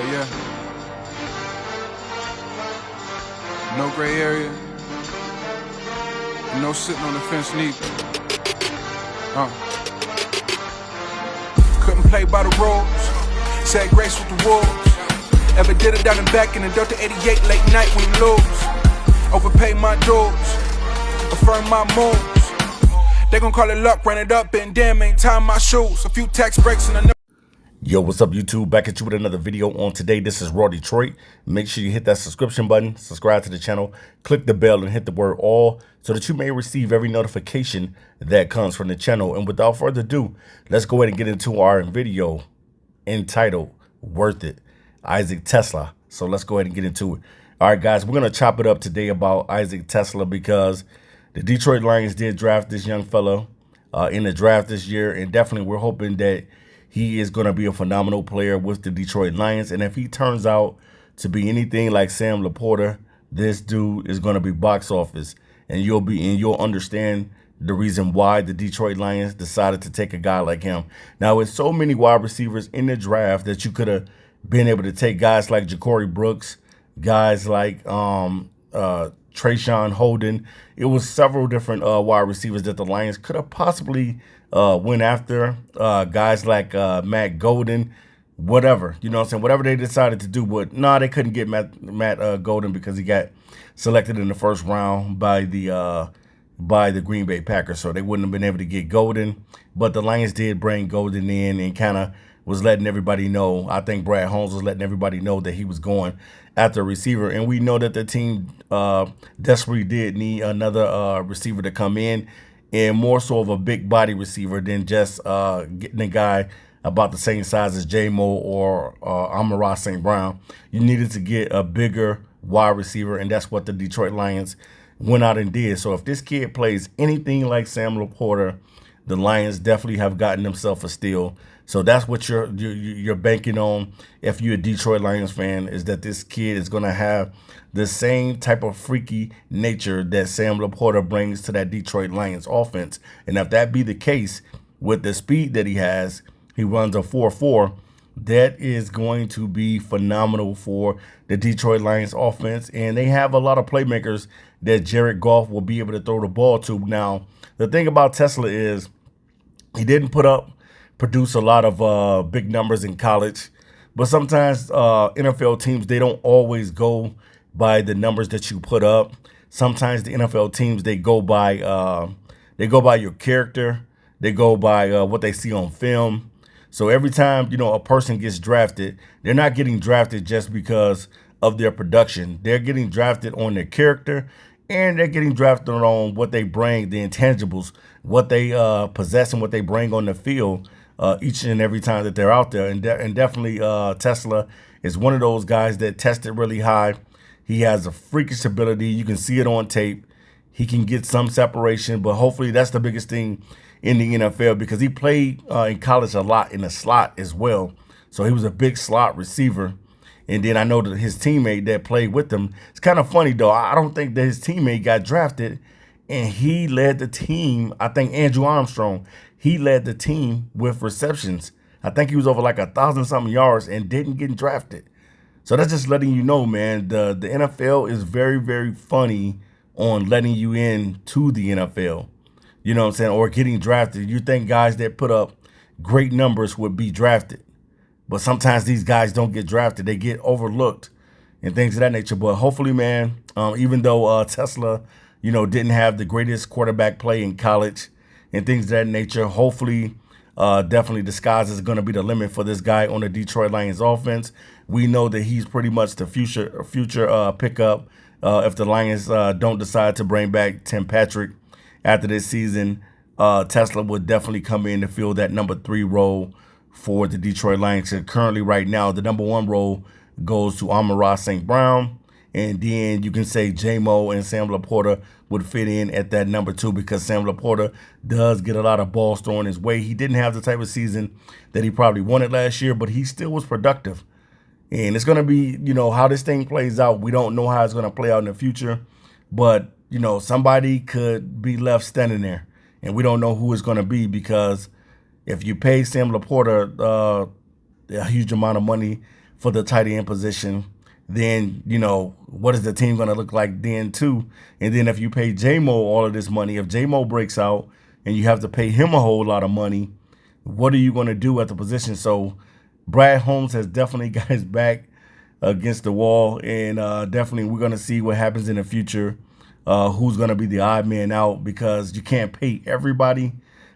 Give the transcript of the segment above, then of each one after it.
Yeah. No gray area. And no sitting on the fence neither. Couldn't play by the rules. Said grace with the wolves. Ever did it down and back in the Delta 88 late night when you lose. Overpay my dues. Affirm my moves. They gon' call it luck, ran it up, and damn, ain't tying my shoes. A few tax breaks and Yo, what's up, YouTube? Back at you with another video on today. This is Raw Detroit. Make sure you hit that subscription button, subscribe to the channel, click the bell, and hit the word all so that you may receive every notification that comes from the channel. And without further ado, let's go ahead and get into our video entitled Worth It, Isaac Teslaa. So let's go ahead and get into it. All right, guys, we're going to chop it up today about Isaac Teslaa because the Detroit Lions did draft this young fellow in the draft this year. And definitely we're hoping that he is going to be a phenomenal player with the Detroit Lions. And if he turns out to be anything like Sam Laporta, this dude is going to be box office. And you'll understand the reason why the Detroit Lions decided to take a guy like him. Now, with so many wide receivers in the draft that you could have been able to take guys like Ja'Cory Brooks, guys like Trayshawn Holden. It was several different wide receivers that the Lions could have possibly went after, guys like Matt Golden, whatever, you know what I'm saying, whatever they decided to do. But no, they couldn't get Matt Golden because he got selected in the first round by the Green Bay Packers, so they wouldn't have been able to get Golden. But the Lions did bring Golden in and kind of was letting everybody know. I think Brad Holmes was letting everybody know that he was going after a receiver. And we know that the team desperately did need another receiver to come in, and more so of a big body receiver than just getting a guy about the same size as J-Mo or Amon-Ra St. Brown. You needed to get a bigger wide receiver, and that's what the Detroit Lions went out and did. So if this kid plays anything like Sam Laporta, the Lions definitely have gotten themselves a steal. So that's what you're banking on if you're a Detroit Lions fan, is that this kid is going to have the same type of freaky nature that Sam Laporta brings to that Detroit Lions offense. And if that be the case, with the speed that he has, he runs a 4.4, that is going to be phenomenal for the Detroit Lions offense. And they have a lot of playmakers that Jared Goff will be able to throw the ball to. Now, the thing about Teslaa is he didn't produce a lot of big numbers in college, but sometimes NFL teams, they don't always go by the numbers that you put up. Sometimes the NFL teams, they go by your character, they go by what they see on film. So every time a person gets drafted, they're not getting drafted just because of their production. They're getting drafted on their character, and they're getting drafted on what they bring, the intangibles, what they possess and what they bring on the field each and every time that they're out there. And definitely Teslaa is one of those guys that tested really high. He has a freakish ability. You can see it on tape. He can get some separation, but hopefully that's the biggest thing in the NFL, because he played in college a lot in the slot as well. So he was a big slot receiver. And then I know that his teammate that played with him, it's kind of funny though, I don't think that his teammate got drafted, and he led the team. I think Andrew Armstrong, he led the team with receptions. I think he was over like 1,000-something yards and didn't get drafted. So that's just letting you know, man, the NFL is very, very funny on letting you in to the NFL. You know what I'm saying? Or getting drafted. You think guys that put up great numbers would be drafted, but sometimes these guys don't get drafted. They get overlooked and things of that nature. But hopefully, man, even though Teslaa, didn't have the greatest quarterback play in college and things of that nature, hopefully, definitely the skies is going to be the limit for this guy on the Detroit Lions offense. We know that he's pretty much the future pickup. If the Lions don't decide to bring back Tim Patrick after this season, Teslaa would definitely come in to fill that number 3 role for the Detroit Lions. And currently, right now, the number 1 role goes to Amon-Ra St. Brown. And then you can say J-Mo and Sam Laporta would fit in at that number 2, because Sam Laporta does get a lot of balls thrown his way. He didn't have the type of season that he probably wanted last year, but he still was productive. And it's going to be, how this thing plays out. We don't know how it's going to play out in the future. But, somebody could be left standing there. And we don't know who it's going to be, because if you pay Sam Laporta a huge amount of money for the tight end position, then, what is the team going to look like then too? And then if you pay J-Mo all of this money, if J-Mo breaks out and you have to pay him a whole lot of money, what are you going to do at the position? So Brad Holmes has definitely got his back against the wall, and definitely we're going to see what happens in the future, who's going to be the odd man out, because you can't pay everybody,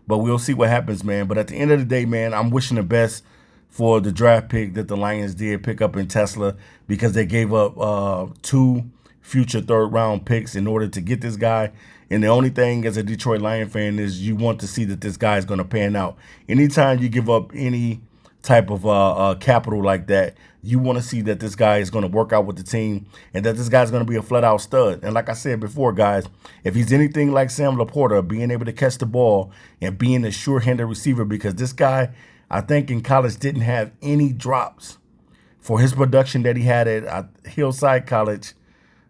but we'll see what happens, man. But at the end of the day, man, I'm wishing the best for the draft pick that the Lions did pick up in Teslaa, because they gave up 2 future third-round picks in order to get this guy. And the only thing as a Detroit Lion fan is you want to see that this guy is going to pan out. Anytime you give up any type of capital like that, you want to see that this guy is going to work out with the team and that this guy's going to be a flat-out stud. And like I said before, guys, if he's anything like Sam Laporta, being able to catch the ball and being a sure-handed receiver, because this guy, I think in college, didn't have any drops for his production that he had at Hillside College,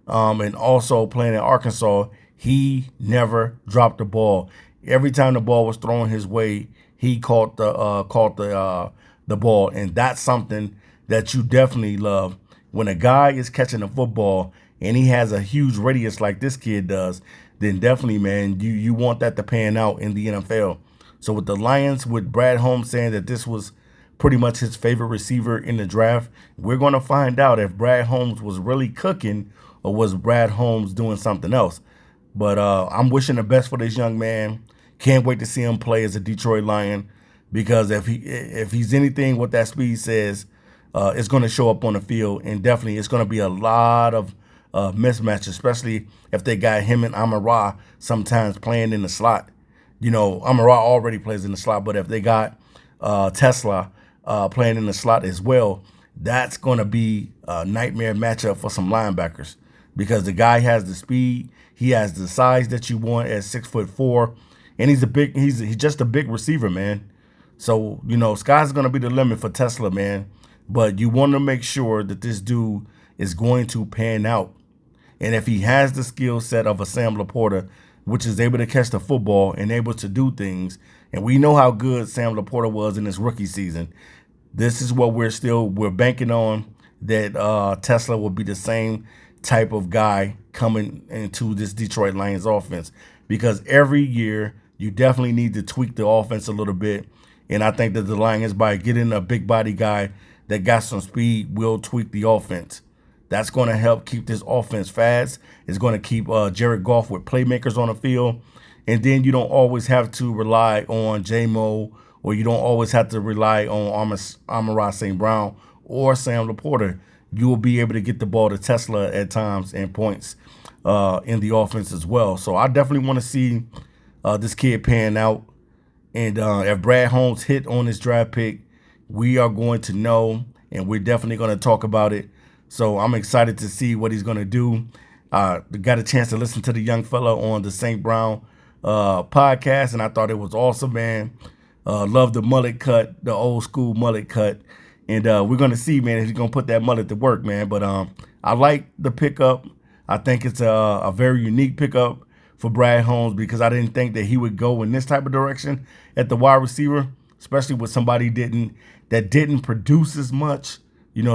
and also playing at Arkansas. He never dropped the ball. Every time the ball was thrown his way, he caught the ball, and that's something that you definitely love. When a guy is catching a football and he has a huge radius like this kid does, then definitely, man, you want that to pan out in the NFL. So with the Lions, with Brad Holmes saying that this was pretty much his favorite receiver in the draft, we're going to find out if Brad Holmes was really cooking or was Brad Holmes doing something else. But I'm wishing the best for this young man. Can't wait to see him play as a Detroit Lion, because if he's anything what that speed says, it's going to show up on the field, and definitely it's going to be a lot of mismatch, especially if they got him and Amon-Ra sometimes playing in the slot. Amon-Ra already plays in the slot, but if they got Teslaa playing in the slot as well, that's going to be a nightmare matchup for some linebackers, because the guy has the speed, he has the size that you want at 6'4", and he's just a big receiver, man. So, sky's going to be the limit for Teslaa, man. But you want to make sure that this dude is going to pan out. And if he has the skill set of a Sam Laporta, which is able to catch the football and able to do things, and we know how good Sam Laporta was in his rookie season, this is what we're banking on, that Teslaa will be the same type of guy coming into this Detroit Lions offense. Because every year you definitely need to tweak the offense a little bit. And I think that the Lions, by getting a big body guy that got some speed, will tweak the offense. That's going to help keep this offense fast. It's going to keep Jared Goff with playmakers on the field. And then you don't always have to rely on J-Mo, or you don't always have to rely on Amon-Ra St. Brown or Sam Laporta. You will be able to get the ball to Teslaa at times and points in the offense as well. So I definitely want to see this kid pan out. And if Brad Holmes hit on this draft pick, we are going to know, and we're definitely going to talk about it. So I'm excited to see what he's going to do. Got a chance to listen to the young fella on the St. Brown podcast, and I thought it was awesome, man. Love the mullet cut, the old school mullet cut. And we're going to see, man, if he's going to put that mullet to work, man. But I like the pickup. I think it's a very unique pickup for Brad Holmes, because I didn't think that he would go in this type of direction at the wide receiver, especially with somebody that didn't produce as much.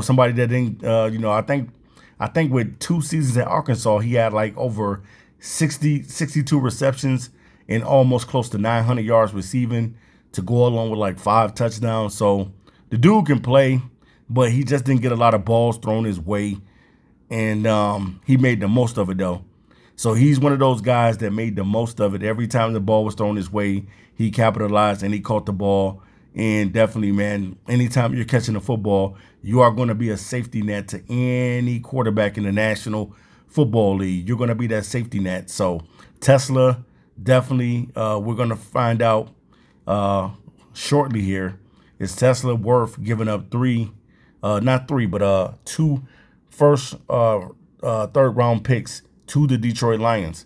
Somebody that didn't, I think with 2 seasons at Arkansas, he had like over 62 receptions and almost close to 900 yards receiving to go along with like 5 touchdowns. So the dude can play, but he just didn't get a lot of balls thrown his way. And he made the most of it, though. So he's one of those guys that made the most of it. Every time the ball was thrown his way, he capitalized and he caught the ball. And definitely, man, anytime you're catching the football, you are going to be a safety net to any quarterback in the National Football League. You're going to be that safety net. So Teslaa, definitely, we're going to find out shortly here. Is Teslaa worth giving up 2 first, third-round picks to the Detroit Lions?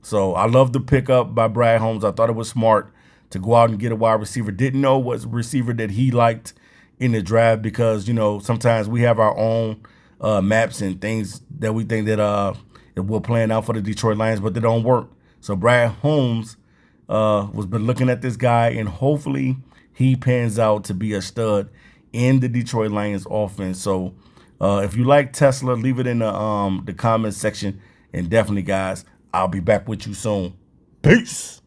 So I love the pickup by Brad Holmes. I thought it was smart to go out and get a wide receiver. Didn't know what receiver that he liked in the draft, because, sometimes we have our own maps and things that we think that we're playing out for the Detroit Lions, but they don't work. So Brad Holmes was been looking at this guy, and hopefully he pans out to be a stud in the Detroit Lions offense. So if you like Tesla, leave it in the comment section. And definitely, guys, I'll be back with you soon. Peace.